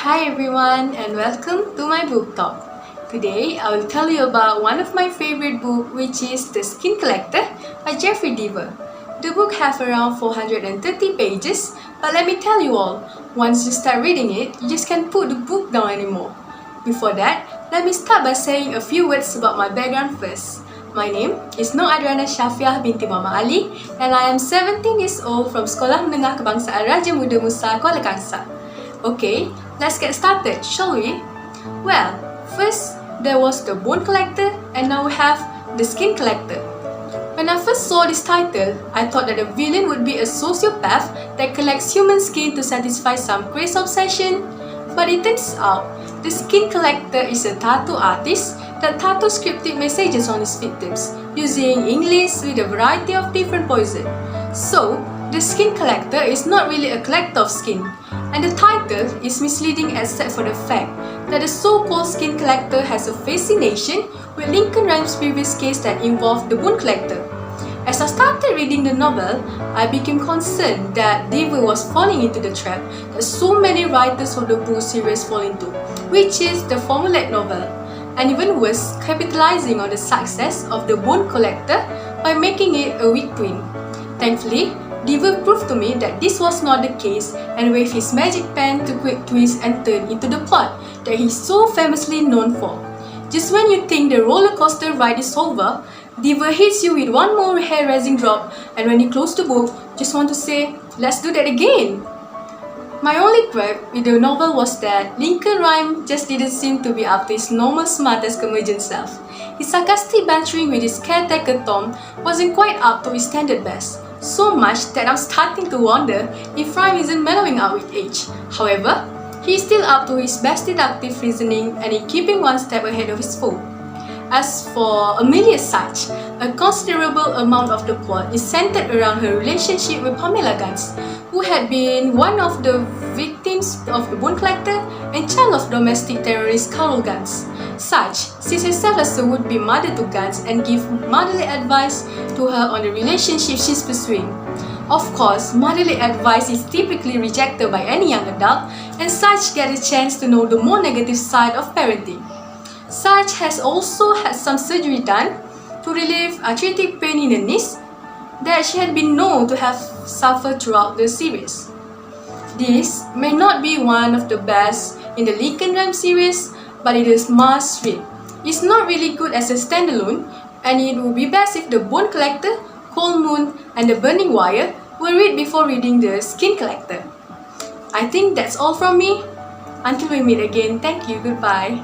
Hi everyone and welcome to my book talk. Today I will tell you about one of my favorite books, which is The Skin Collector by Jeffrey Deaver. The book has around 430 pages, but let me tell you all, once you start reading it, you just can't put the book down anymore. Before that, let me start by saying a few words about my background first. My name is ADRIANA SYAFIAH binti Mama Ali, and I am 17 years old from Sekolah Menengah Kebangsaan Raja Muda MUSA, KUALA KANGSAR. Okay, let's get started, shall we? Well, first there was the Bone Collector, and now we have the Skin Collector. When I first saw this title, I thought that the villain would be a sociopath that collects human skin to satisfy some crazy obsession. But it turns out, the Skin Collector is a tattoo artist that tattoos cryptic messages on his victims using English with a variety of different poison. So, the Skin Collector is not really a collector of skin, and the title is misleading except for the fact that the so-called Skin Collector has a fascination with Lincoln Rhymes' previous case that involved the Bone Collector. As I started reading the novel, I became concerned that Deaver was falling into the trap that so many writers of the Buku series fall into, which is the formulaic novel, and even worse, capitalizing on the success of the Bone Collector by making it a weak twin. Thankfully, Deaver proved to me that this was not the case and waved his magic pen to quick twist and turn into the plot that he's so famously known for. Just when you think the roller coaster ride is over, Deaver hits you with one more hair-raising drop, and when you close the book, just want to say, let's do that again! My only gripe with the novel was that Lincoln Rhyme just didn't seem to be up to his normal smart-ass curmudgeon self. His sarcastic bantering with his caretaker Tom wasn't quite up to his standard best, so much that I'm starting to wonder if Rhyme isn't mellowing out with age. However, he is still up to his best deductive reasoning and in keeping one step ahead of his foe. As for Amelia Sachs, a considerable amount of the plot is centered around her relationship with Pamela Gans, who had been one of the victims of the Bone Collector and child of domestic terrorist Carol Gans. Sachs sees herself as a would-be mother to Gans and gives motherly advice to her on the relationship she's pursuing. Of course, motherly advice is typically rejected by any young adult, and Sachs gets a chance to know the more negative side of parenting. Sachs has also had some surgery done to relieve arthritic pain in her knees that she had been known to have suffered throughout the series. This may not be one of the best in the Lincoln Rhyme series, but it is must read. It's not really good as a standalone, and it would be best if the Bone Collector, Cold Moon, and the Burning Wire were read before reading the Skin Collector. I think that's all from me. Until we meet again, thank you, goodbye.